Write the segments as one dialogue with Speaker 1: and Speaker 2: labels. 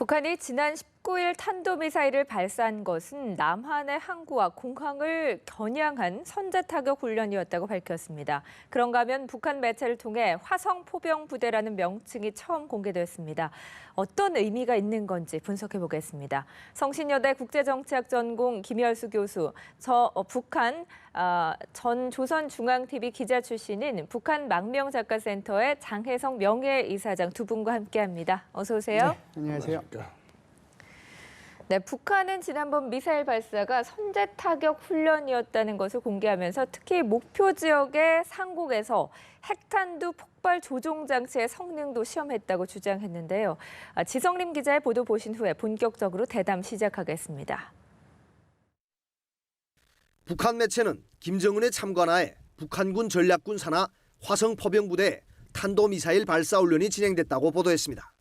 Speaker 1: 북한이 지난 19일 탄도미사일을 발사한 것은 남한의 항구와 공항을 겨냥한 선제타격 훈련이었다고 밝혔습니다. 그런가 하면 북한 매체를 통해 화성포병부대라는 명칭이 처음 공개됐습니다. 어떤 의미가 있는 건지 분석해 보겠습니다. 성신여대 국제정치학 전공 김열수 교수, 북한 전 조선중앙TV 기자 출신인 북한 망명작가센터의 장혜성 명예이사장 두 분과 함께합니다. 어서 오세요.
Speaker 2: 네, 안녕하세요.
Speaker 1: 네, 북한은 지난번 미사일 발사가 선제타격 훈련이었다는 것을 공개하면서 특히 목표 지역의 상공에서 핵탄두 폭발 조종 장치의 성능도 시험했다고 주장했는데요. 지성림 기자의 보도 보신 후에 본격적으로 대담 시작하겠습니다.
Speaker 3: 북한 매체는 김정은의 참관하에 북한군 전략군 산하 화성포병부대의 탄도미사일 발사 훈련이 진행됐다고 보도했습니다.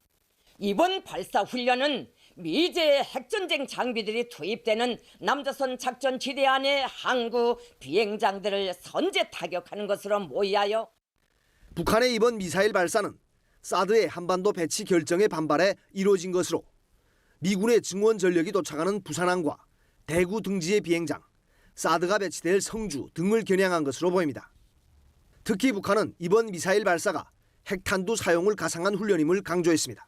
Speaker 4: 이번 발사 훈련은 미제의 핵전쟁 장비들이 투입되는 남조선 작전 지대 안의 항구 비행장들을 선제 타격하는 것으로 모의하여
Speaker 3: 북한의 이번 미사일 발사는 사드의 한반도 배치 결정에 반발해 이루어진 것으로 미군의 증원 전력이 도착하는 부산항과 대구 등지의 비행장, 사드가 배치될 성주 등을 겨냥한 것으로 보입니다. 특히 북한은 이번 미사일 발사가 핵탄두 사용을 가상한 훈련임을 강조했습니다.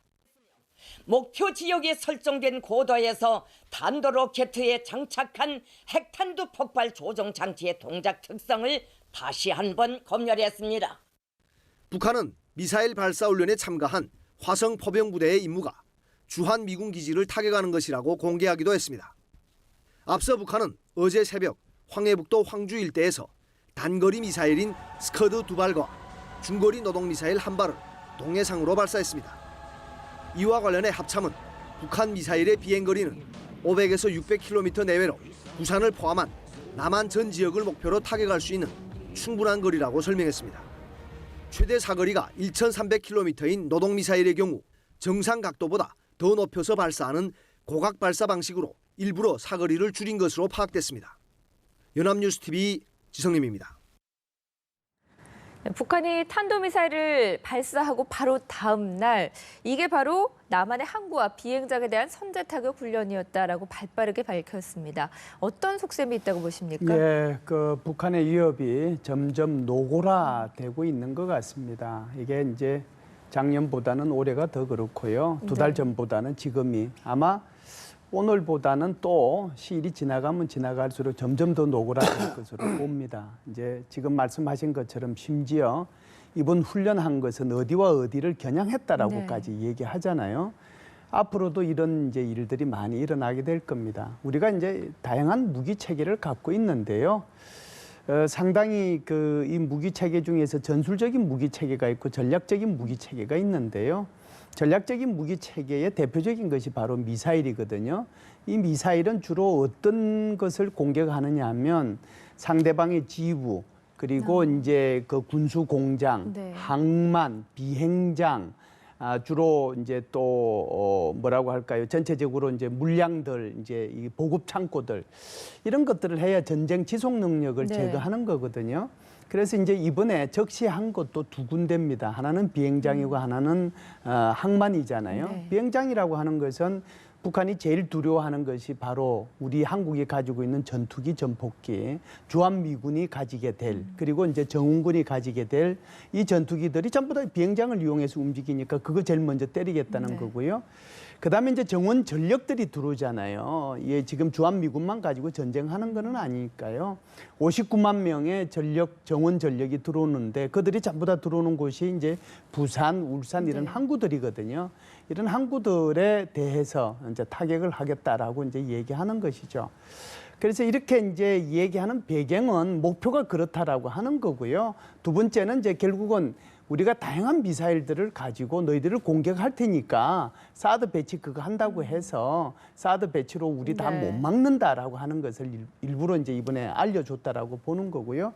Speaker 4: 목표 지역에 설정된 고도에서 탄도로켓에 장착한 핵탄두 폭발 조종 장치의 동작 특성을 다시 한번 검열했습니다.
Speaker 3: 북한은 미사일 발사 훈련에 참가한 화성포병부대의 임무가 주한 미군 기지를 타격하는 것이라고 공개하기도 했습니다. 앞서 북한은 어제 새벽 황해북도 황주 일대에서 단거리 미사일인 스커드 2발과 중거리 노동미사일 1발을 동해상으로 발사했습니다. 이와 관련해 합참은 북한 미사일의 비행거리는 500에서 600km 내외로 부산을 포함한 남한 전 지역을 목표로 타격할 수 있는 충분한 거리라고 설명했습니다. 최대 사거리가 1,300km인 노동미사일의 경우 정상 각도보다 더 높여서 발사하는 고각 발사 방식으로 일부러 사거리를 줄인 것으로 파악됐습니다. 연합뉴스TV 지성림입니다.
Speaker 1: 북한이 탄도미사일을 발사하고 바로 다음 날 이게 바로 남한의 항구와 비행장에 대한 선제타격 훈련이었다라고 발빠르게 밝혔습니다. 어떤 속셈이 있다고 보십니까?
Speaker 2: 예, 북한의 위협이 점점 노골화되고 있는 것 같습니다. 이게 이제 작년보다는 올해가 더 그렇고요. 두 달 전보다는 지금이 아마 오늘보다는 또 시일이 지나가면 지나갈수록 점점 더 노골화될 것으로 봅니다. 이제 지금 말씀하신 것처럼 심지어 이번 훈련한 것은 어디와 어디를 겨냥했다라고까지 얘기하잖아요. 앞으로도 이런 이제 일들이 많이 일어나게 될 겁니다. 우리가 이제 다양한 무기 체계를 갖고 있는데요. 상당히 이 무기 체계 중에서 전술적인 무기 체계가 있고 전략적인 무기 체계가 있는데요. 전략적인 무기 체계의 대표적인 것이 바로 미사일이거든요. 이 미사일은 주로 어떤 것을 공격하느냐 하면 상대방의 지부, 그리고 이제 그 군수 공장, 항만, 비행장, 주로 이제 또 뭐라고 할까요? 전체적으로 이제 물량들, 이제 이 보급 창고들 이런 것들을 해야 전쟁 지속 능력을 제거하는 거거든요. 그래서 이제 이번에 적시한 것도 두 군데입니다. 하나는 비행장이고 하나는 항만이잖아요. 비행장이라고 하는 것은 북한이 제일 두려워하는 것이 바로 우리 한국이 가지고 있는 전투기, 전폭기, 주한미군이 가지게 될, 그리고 이제 정훈군이 가지게 될 이 전투기들이 전부 다 비행장을 이용해서 움직이니까 그거 제일 먼저 때리겠다는 거고요. 그다음에 이제 정원 전력들이 들어오잖아요. 예, 지금 주한미군만 가지고 전쟁하는 거는 아니니까요. 59만 명의 정원 전력이 들어오는데 그들이 전부 다 들어오는 곳이 이제 부산, 울산 이런 항구들이거든요. 이런 항구들에 대해서 이제 타격을 하겠다라고 이제 얘기하는 것이죠. 그래서 이렇게 이제 얘기하는 배경은 목표가 그렇다라고 하는 거고요. 두 번째는 이제 결국은 우리가 다양한 미사일들을 가지고 너희들을 공격할 테니까 사드 배치 그거 한다고 해서 사드 배치로 우리 다 못 막는다라고 하는 것을 일부러 이제 이번에 알려줬다라고 보는 거고요.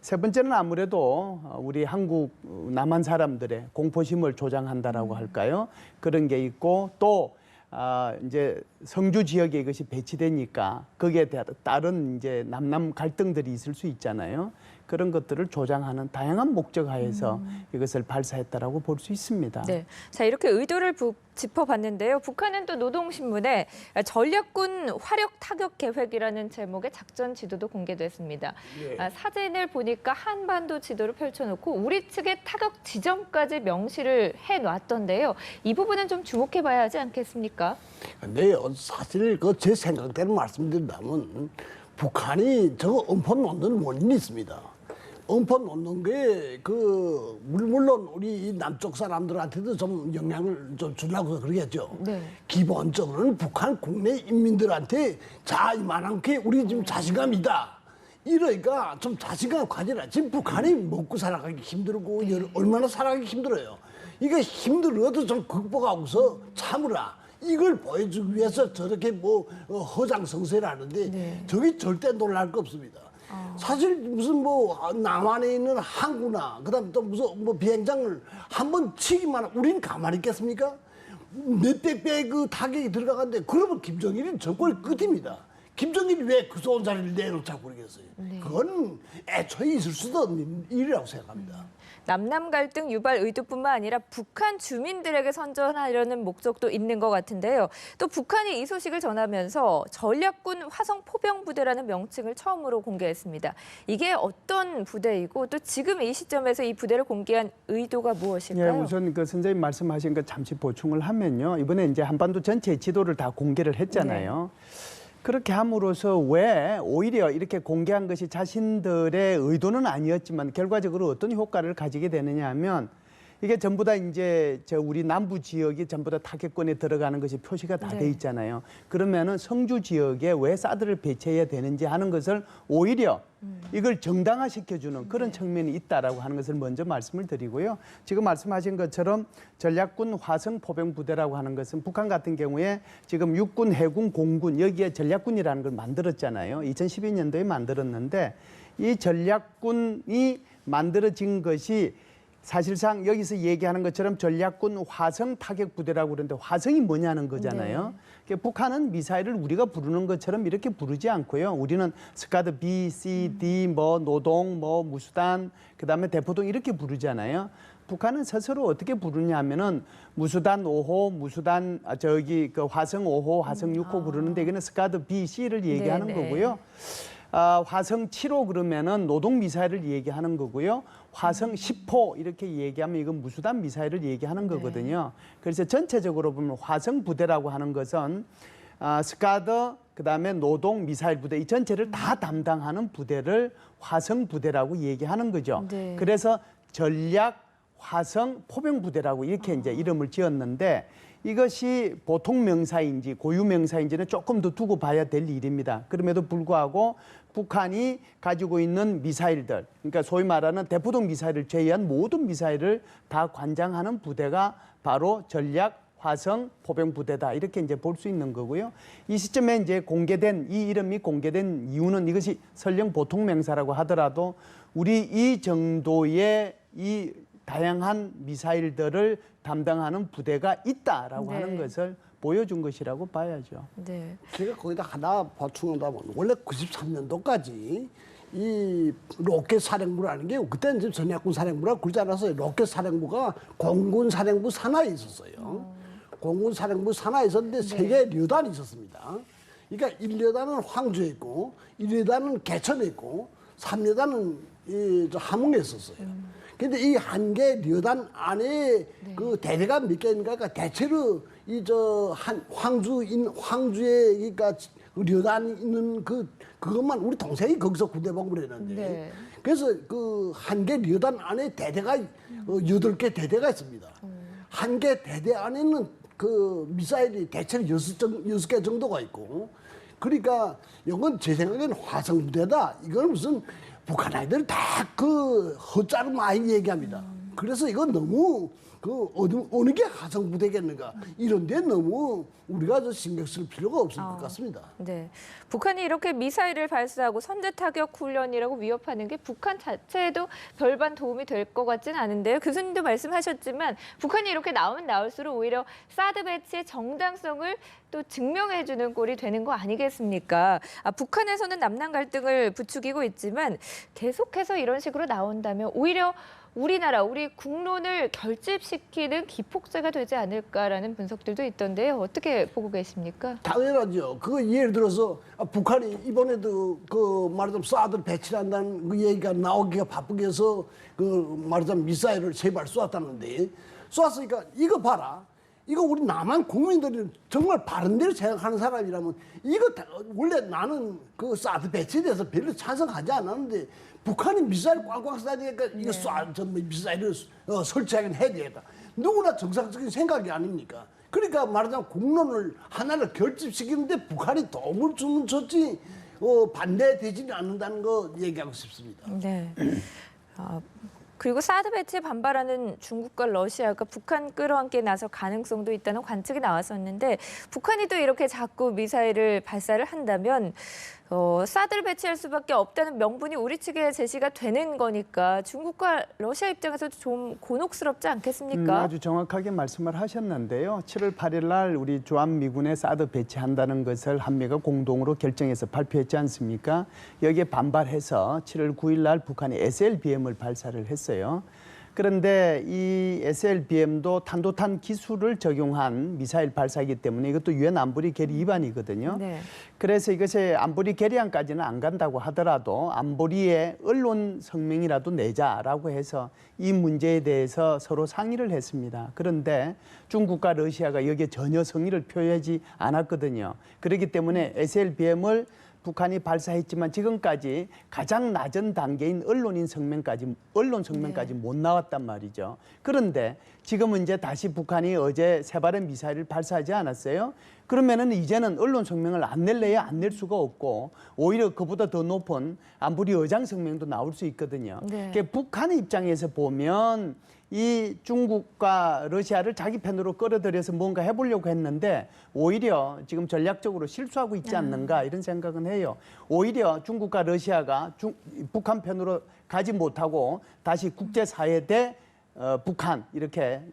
Speaker 2: 세 번째는 아무래도 우리 한국 남한 사람들의 공포심을 조장한다라고 할까요? 그런 게 있고 또 이제 성주 지역에 이것이 배치되니까 거기에 따른 이제 남남 갈등들이 있을 수 있잖아요. 그런 것들을 조장하는 다양한 목적하에서 이것을 발사했다라고 볼 수 있습니다.
Speaker 1: 네. 자, 이렇게 의도를 짚어봤는데요. 북한은 또 노동신문에 전략군 화력 타격 계획이라는 제목의 작전 지도도 공개됐습니다. 사진을 보니까 한반도 지도를 펼쳐놓고 우리 측의 타격 지점까지 명시를 해놨던데요. 이 부분은 좀 주목해봐야 하지 않겠습니까?
Speaker 5: 근데 사실 그 제 생각대로 말씀드린다면 북한이 저거 음포 놓는 원인이 있습니다. 음포 놓는 게 물론 우리 남쪽 사람들한테도 좀 영향을 좀 주려고 그러겠죠.
Speaker 1: 네.
Speaker 5: 기본적으로는 북한 국내 인민들한테 자 이만한게 우리 지금 자신감이다. 이러니까 좀 자신감 가지라. 지금 북한이 먹고 살아가기 힘들고 얼마나 살아가기 힘들어요. 이게 힘들어도 좀 극복하고서 참으라. 이걸 보여주기 위해서 저렇게 허장성세를 하는데 저기 절대 놀랄 거 없습니다. 사실 무슨 남한에 있는 항구나 그다음 또 무슨 비행장을 한번 치기만 하면 우리는 가만히 있겠습니까? 몇백 배의 그 타격이 들어가는데 그러면 김정일은 정권의 끝입니다. 김정일이 왜 그 좋은 자리를 내놓자고 그러겠어요? 그건 애초에 있을 수도 없는 일이라고 생각합니다.
Speaker 1: 남남 갈등 유발 의도뿐만 아니라 북한 주민들에게 선전하려는 목적도 있는 것 같은데요. 또 북한이 이 소식을 전하면서 전략군 화성 포병부대라는 명칭을 처음으로 공개했습니다. 이게 어떤 부대이고 또 지금 이 시점에서 이 부대를 공개한 의도가 무엇일까요?
Speaker 2: 예, 우선 그 선생님 말씀하신 거 잠시 보충을 하면요. 이번에 이제 한반도 전체 지도를 다 공개를 했잖아요. 그렇게 함으로써 왜 오히려 이렇게 공개한 것이 자신들의 의도는 아니었지만 결과적으로 어떤 효과를 가지게 되느냐 하면 이게 전부 다 이제 우리 남부 지역이 전부 다 타격권에 들어가는 것이 표시가 다 돼 있잖아요. 그러면은 성주 지역에 왜 사드를 배치해야 되는지 하는 것을 오히려 이걸 정당화시켜주는 그런 측면이 있다라고 하는 것을 먼저 말씀을 드리고요. 지금 말씀하신 것처럼 전략군 화성 포병부대라고 하는 것은 북한 같은 경우에 지금 육군, 해군, 공군 여기에 전략군이라는 걸 만들었잖아요. 2012년도에 만들었는데 이 전략군이 만들어진 것이 사실상 여기서 얘기하는 것처럼 전략군 화성 타격 부대라고 그러는데 화성이 뭐냐는 거잖아요. 그러니까 북한은 미사일을 우리가 부르는 것처럼 이렇게 부르지 않고요. 우리는 스카드 B, C, D, 노동, 무수단, 그다음에 대포동 이렇게 부르잖아요. 북한은 스스로 어떻게 부르냐 하면은 무수단 5호, 무수단 그 화성 5호, 화성 6호 부르는데 이거는 스카드 B, C를 얘기하는 거고요. 화성 7호 그러면은 노동 미사일을 얘기하는 거고요. 화성 10호 이렇게 얘기하면 이건 무수단 미사일을 얘기하는 거거든요. 그래서 전체적으로 보면 화성 부대라고 하는 것은 스카드 그다음에 노동 미사일 부대 이 전체를 다 담당하는 부대를 화성 부대라고 얘기하는 거죠.
Speaker 1: 네.
Speaker 2: 그래서 전략 화성 포병 부대라고 이렇게 이제 이름을 지었는데 이것이 보통 명사인지 고유 명사인지는 조금 더 두고 봐야 될 일입니다. 그럼에도 불구하고 북한이 가지고 있는 미사일들, 그러니까 소위 말하는 대포동 미사일을 제외한 모든 미사일을 다 관장하는 부대가 바로 전략 화성 포병 부대다 이렇게 이제 볼 수 있는 거고요. 이 시점에 이제 공개된 이 이름이 공개된 이유는 이것이 설령 보통 명사라고 하더라도 우리 이 정도의 이 다양한 미사일들을 담당하는 부대가 있다라고 하는 것을 보여준 것이라고 봐야죠.
Speaker 1: 네.
Speaker 5: 제가 거기다 하나 보충한다면 원래 93년도까지 이 로켓 사령부라는 게 그때는 지금 전략군 사령부라고 그러지 않았어요. 로켓 사령부가 공군 사령부 산하에 있었어요. 공군 사령부 산하에 있었는데 세 개의 旅단이 있었습니다. 그러니까 1旅단은 황주에 있고 2旅단은 개천에 있고 3旅단은 함흥에 있었어요. 근데 이 한 개 旅단 안에 그 대대가 몇 개 있는가? 그러니까 대체로 황주에 그러니까 旅단 있는 그것만 우리 동생이 거기서 군대 복무를 했는데 그래서 그 한 개 旅단 안에 대대가 8개 대대가 있습니다. 한 개 대대 안에는 그 미사일이 대체로 6개 정도가 있고 그러니까 이건 제 생각에는 화성부대다. 이건 무슨 북한 아이들 다 그 헛자로 많이 얘기합니다. 그래서 이건 너무 어느 게 화성 부대겠는가 이런 데 너무 우리가 저 신경 쓸 필요가 없을 것 같습니다.
Speaker 1: 네, 북한이 이렇게 미사일을 발사하고 선제 타격 훈련이라고 위협하는 게 북한 자체에도 별반 도움이 될 것 같지는 않은데요. 교수님도 말씀하셨지만 북한이 이렇게 나오면 나올수록 오히려 사드 배치의 정당성을 또 증명해주는 꼴이 되는 거 아니겠습니까? 북한에서는 남남 갈등을 부추기고 있지만 계속해서 이런 식으로 나온다면 오히려 우리나라, 우리 국론을 결집시키는 기폭제가 되지 않을까라는 분석들도 있던데요. 어떻게 보고 계십니까?
Speaker 5: 당연하죠. 예를 들어서 북한이 이번에도 말하자면 사드 배치한다는 그 얘기가 나오기가 바쁘게 해서 말하자면 미사일을 3발 쏘았다는데 쏘았으니까 이거 봐라. 이거 우리 남한 국민들이 정말 바른 대로 생각하는 사람이라면 원래 나는 사드 배치에 대해서 별로 찬성하지 않았는데 북한이 미사일 꽝꽝 쏴야 되니까 이거 미사일을 설치하긴 해야 되겠다. 누구나 정상적인 생각이 아닙니까? 그러니까 말하자면 국론을 하나를 결집시키는데 북한이 도움을 주면 좋지 반대되지는 않는다는 거 얘기하고 싶습니다.
Speaker 1: 네. 그리고 사드 배치에 반발하는 중국과 러시아가 북한 끌어안기에 나설 가능성도 있다는 관측이 나왔었는데 북한이 또 이렇게 자꾸 미사일을 발사를 한다면 사드를 배치할 수밖에 없다는 명분이 우리 측에 제시가 되는 거니까 중국과 러시아 입장에서도 좀 곤혹스럽지 않겠습니까?
Speaker 2: 아주 정확하게 말씀을 하셨는데요. 7월 8일 날 우리 주한미군에 사드 배치한다는 것을 한미가 공동으로 결정해서 발표했지 않습니까? 여기에 반발해서 7월 9일 날 북한이 SLBM을 발사를 했어요. 그런데 이 SLBM도 탄도탄 기술을 적용한 미사일 발사이기 때문에 이것도 유엔 안보리 결의 위반이거든요.
Speaker 1: 네.
Speaker 2: 그래서 이것이 안보리 결의안까지는 안 간다고 하더라도 안보리의 언론 성명이라도 내자라고 해서 이 문제에 대해서 서로 상의를 했습니다. 그런데 중국과 러시아가 여기에 전혀 성의를 표하지 않았거든요. 그렇기 때문에 SLBM을 북한이 발사했지만 지금까지 가장 낮은 단계인 언론 성명까지 못 나왔단 말이죠. 그런데 지금은 이제 다시 북한이 어제 3발의 미사일을 발사하지 않았어요? 그러면은 이제는 언론 성명을 안 낼래야 안 낼 수가 없고 오히려 그보다 더 높은 안보리 의장 성명도 나올 수 있거든요.
Speaker 1: 네.
Speaker 2: 그러니까 북한의 입장에서 보면 이 중국과 러시아를 자기 편으로 끌어들여서 뭔가 해보려고 했는데 오히려 지금 전략적으로 실수하고 있지 않는가 이런 생각은 해요. 오히려 중국과 러시아가 북한 편으로 가지 못하고 다시 국제사회 대 북한 이렇게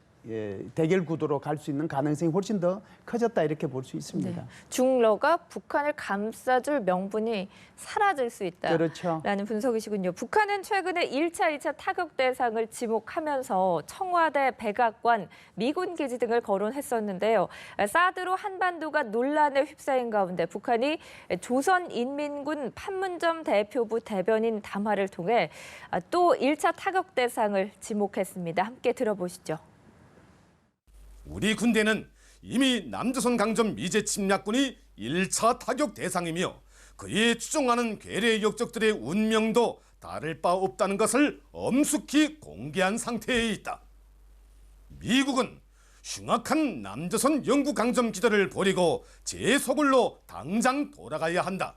Speaker 2: 대결 구도로 갈 수 있는 가능성이 훨씬 더 커졌다 이렇게 볼 수 있습니다.
Speaker 1: 네. 중러가 북한을 감싸줄 명분이 사라질 수 있다라는
Speaker 2: 그렇죠.
Speaker 1: 분석이시군요. 북한은 최근에 1차, 2차 타격 대상을 지목하면서 청와대, 백악관, 미군 기지 등을 거론했었는데요. 사드로 한반도가 논란에 휩싸인 가운데 북한이 조선인민군 판문점 대표부 대변인 담화를 통해 또 1차 타격 대상을 지목했습니다. 함께 들어보시죠.
Speaker 6: 우리 군대는 이미 남조선 강점 미제 침략군이 1차 타격 대상이며 그에 추종하는 괴뢰 역적들의 운명도 다를 바 없다는 것을 엄숙히 공개한 상태에 있다. 미국은 흉악한 남조선 영구 강점 기조를 버리고 제소굴로 당장 돌아가야 한다.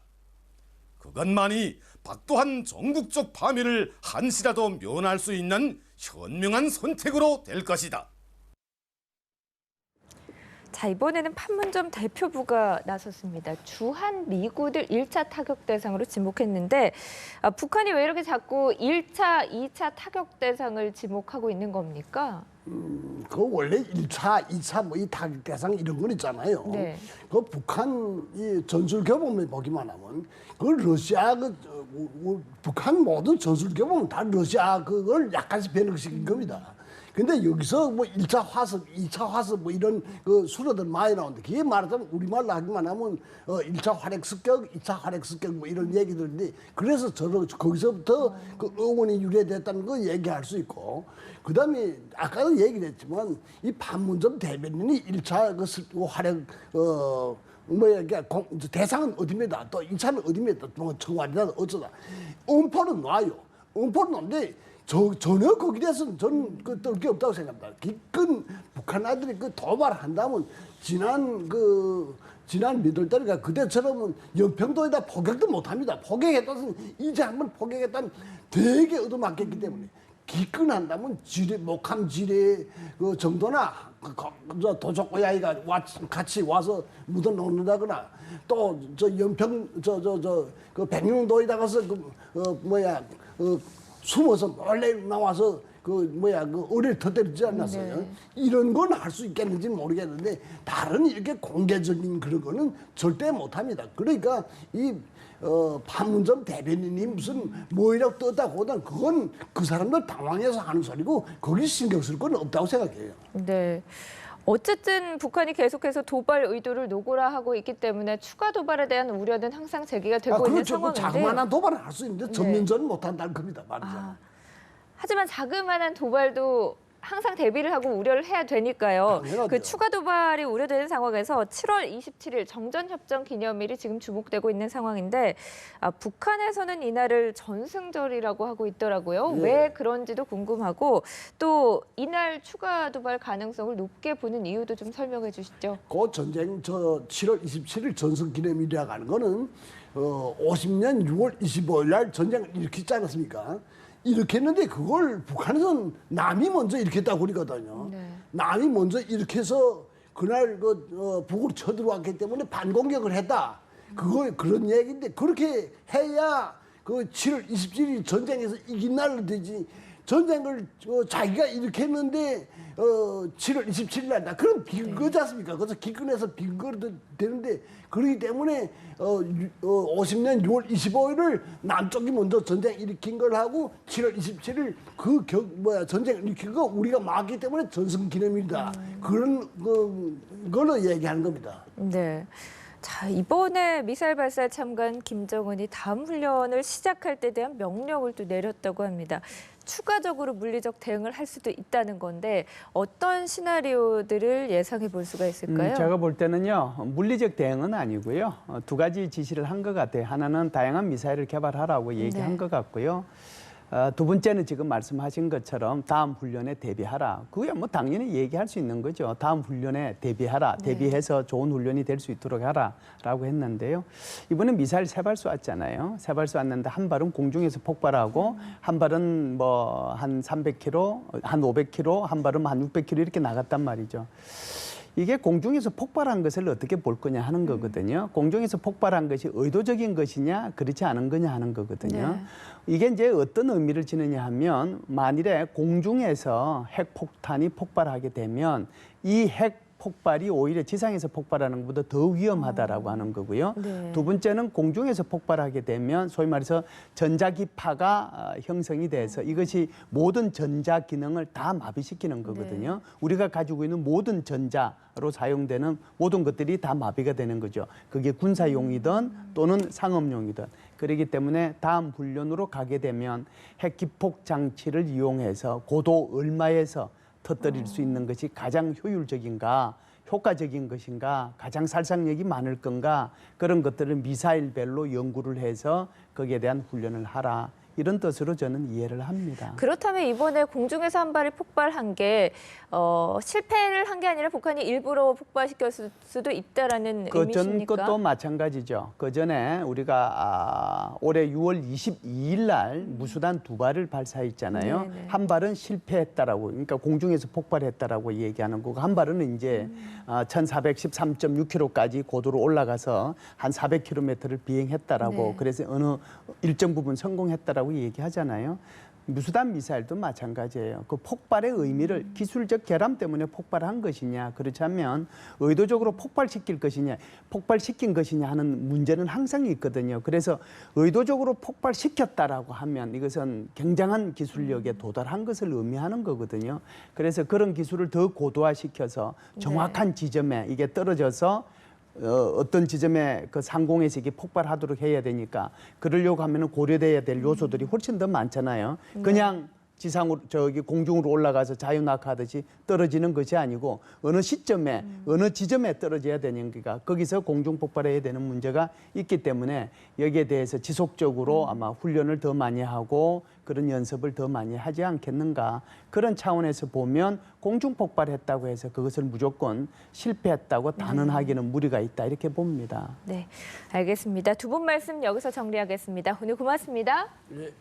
Speaker 6: 그것만이 박도한 전국적 파멸을 한시라도 면할 수 있는 현명한 선택으로 될 것이다.
Speaker 1: 자, 이번에는 판문점 대표부가 나섰습니다. 주한 미군을 1차 타격 대상으로 지목했는데 북한이 왜 이렇게 자꾸 1차, 2차 타격 대상을 지목하고 있는 겁니까?
Speaker 5: 원래 1차, 2차 이 타격 대상 이런 건 있잖아요.
Speaker 1: 네.
Speaker 5: 북한 이 전술 교범을 보기만 하면 러시아 북한 모든 전술 교범은 다 러시아 그걸 약간씩 변형시킨 겁니다. 근데 여기서 1차 화습, 2차 화습 이런 수로들 많이 나오는데 그게 말하자면 우리말로 하기만 하면 1차 활액 습격, 2차 활액 습격 이런 얘기들인데 그래서 거기서부터 의원이 유래됐다는 거 얘기할 수 있고 그다음에 아까도 얘기를 했지만 이 판문점 대변인이 1차 활액 대상은 어디입니다. 또 2차는 어디입니다. 뭐 청와대다 어쩌다. 음포는 놔요. 음포는 놨는데 전혀 거기에 대해서는 저는 뜰 게 없다고 생각합니다. 기껏 북한 아들이 도발한다면 지난 몇월 달인가 그때처럼은 연평도에다 포격도 못합니다. 포격했다면 이제 한번 포격했다면 되게 얻어맞겠기 때문에 기권한다면 지뢰, 목함 지뢰 그 정도나 저 도적고양이가 같이 와서 묻어 놓는다거나 또 저 연평 그 백령도에다가서 숨어서 몰래 나와서 그 어뢰를 터뜨리지 않았어요.
Speaker 1: 네.
Speaker 5: 이런 건 할 수 있겠는지 모르겠는데 다른 이렇게 공개적인 그런 거는 절대 못합니다. 그러니까 이 판문점 대변인이 무슨 뭐이라고 떴다고 하든 그건 그 사람들 당황해서 하는 소리고 거기 신경 쓸 건 없다고 생각해요.
Speaker 1: 네. 어쨌든 북한이 계속해서 도발 의도를 노골화하고 있기 때문에 추가 도발에 대한 우려는 항상 제기가 되고 있는
Speaker 5: 그렇죠. 그
Speaker 1: 상황인데
Speaker 5: 자그마한 도발은 할 수 있는데
Speaker 1: 네.
Speaker 5: 전면전은 못한다는 겁니다. 말이죠.
Speaker 1: 하지만 자그마한 도발도 항상 대비를 하고 우려를 해야 되니까요.
Speaker 5: 당연하죠.
Speaker 1: 그 추가 도발이 우려되는 상황에서 7월 27일 정전협정 기념일이 지금 주목되고 있는 상황인데 북한에서는 이날을 전승절이라고 하고 있더라고요.
Speaker 5: 예.
Speaker 1: 왜 그런지도 궁금하고 또 이날 추가 도발 가능성을 높게 보는 이유도 좀 설명해 주시죠.
Speaker 5: 그 전쟁 7월 27일 전승기념일이라고 하는 거는 50년 6월 25일 날 전쟁을 일으키지 않았습니까? 일으켰는데 그걸 북한에서는 남이 먼저 일으켰다고 그러거든요.
Speaker 1: 네.
Speaker 5: 남이 먼저 일으켜서 그날 북으로 쳐들어왔기 때문에 반공격을 했다. 그런 얘기인데 그렇게 해야 그 7월 27일 전쟁에서 이긴 날로 되지. 전쟁을 자기가 일으켰는데 7월 27일 날다. 그럼 비거지 않습니까? 그래서 기권해서 비거도 되는데 그렇기 때문에 50년 6월 25일을 남쪽이 먼저 전쟁 일으킨 걸 하고 7월 27일 전쟁을 일으킨 거 우리가 막았기 때문에 전승기념일이다. 그런 걸로 얘기하는 겁니다.
Speaker 1: 네. 자, 이번에 미사일 발사에 참가한 김정은이 다음 훈련을 시작할 때 대한 명령을 또 내렸다고 합니다. 추가적으로 물리적 대응을 할 수도 있다는 건데 어떤 시나리오들을 예상해 볼 수가 있을까요?
Speaker 2: 제가 볼 때는요. 물리적 대응은 아니고요. 두 가지 지시를 한 것 같아요. 하나는 다양한 미사일을 개발하라고 얘기한
Speaker 1: 네.
Speaker 2: 것 같고요. 두 번째는 지금 말씀하신 것처럼 다음 훈련에 대비하라. 그게 뭐 당연히 얘기할 수 있는 거죠. 다음 훈련에 대비하라.
Speaker 1: 네.
Speaker 2: 대비해서 좋은 훈련이 될 수 있도록 하라라고 했는데요. 이번에 미사일 세 발 쐈잖아요. 세 발 쐈는데 한 발은 공중에서 폭발하고 한 발은 뭐 한 300km, 한 500km, 한 발은 한 600km 이렇게 나갔단 말이죠. 이게 공중에서 폭발한 것을 어떻게 볼 거냐 하는 거거든요. 공중에서 폭발한 것이 의도적인 것이냐 그렇지 않은 거냐 하는 거거든요.
Speaker 1: 네.
Speaker 2: 이게 이제 어떤 의미를 지느냐 하면 만일에 공중에서 핵폭탄이 폭발하게 되면 이 핵 폭발이 오히려 지상에서 폭발하는 것보다 더 위험하다라고 하는 거고요.
Speaker 1: 네.
Speaker 2: 두 번째는 공중에서 폭발하게 되면 소위 말해서 전자기파가 형성이 돼서 이것이 모든 전자 기능을 다 마비시키는 거거든요. 우리가 가지고 있는 모든 전자로 사용되는 모든 것들이 다 마비가 되는 거죠. 그게 군사용이든 또는 상업용이든. 그렇기 때문에 다음 훈련으로 가게 되면 핵기폭 장치를 이용해서 고도 얼마에서 터뜨릴 수 있는 것이 가장 효율적인가, 효과적인 것인가, 가장 살상력이 많을 건가 그런 것들을 미사일별로 연구를 해서 거기에 대한 훈련을 하라. 이런 뜻으로 저는 이해를 합니다.
Speaker 1: 그렇다면 이번에 공중에서 한 발이 폭발한 게 실패를 한 게 아니라 북한이 일부러 폭발시켰을 수도 있다라는
Speaker 2: 그 전
Speaker 1: 의미십니까?
Speaker 2: 것도 마찬가지죠. 그 전에 우리가 올해 6월 22일 날 무수단 두 발을 발사했잖아요.
Speaker 1: 네네.
Speaker 2: 한 발은 실패했다라고, 그러니까 공중에서 폭발했다라고 얘기하는 거고, 한 발은 이제 1413.6km까지 고도로 올라가서 한 400km를 비행했다라고,
Speaker 1: 네.
Speaker 2: 그래서 어느 일정 부분 성공했다라고 얘기하잖아요. 무수단 미사일도 마찬가지예요. 그 폭발의 의미를 기술적 결함 때문에 폭발한 것이냐, 그렇지 않으면 의도적으로 폭발시킬 것이냐, 폭발시킨 것이냐 하는 문제는 항상 있거든요. 그래서 의도적으로 폭발시켰다라고 하면 이것은 굉장한 기술력에 도달한 것을 의미하는 거거든요. 그래서 그런 기술을 더 고도화시켜서 정확한 지점에 이게 떨어져서 어떤 지점에 그 상공에서 이게 폭발하도록 해야 되니까 그러려고 하면은 고려돼야 될 요소들이 훨씬 더 많잖아요. 그냥 지상으로 저기 공중으로 올라가서 자유낙하하듯이 떨어지는 것이 아니고 어느 시점에 어느 지점에 떨어져야 되니까 거기서 공중 폭발해야 되는 문제가 있기 때문에 여기에 대해서 지속적으로 아마 훈련을 더 많이 하고 그런 연습을 더 많이 하지 않겠는가. 그런 차원에서 보면 공중 폭발했다고 해서 그것을 무조건 실패했다고 단언하기는 무리가 있다 이렇게 봅니다.
Speaker 1: 네, 알겠습니다. 두 분 말씀 여기서 정리하겠습니다. 오늘 고맙습니다.
Speaker 5: 예.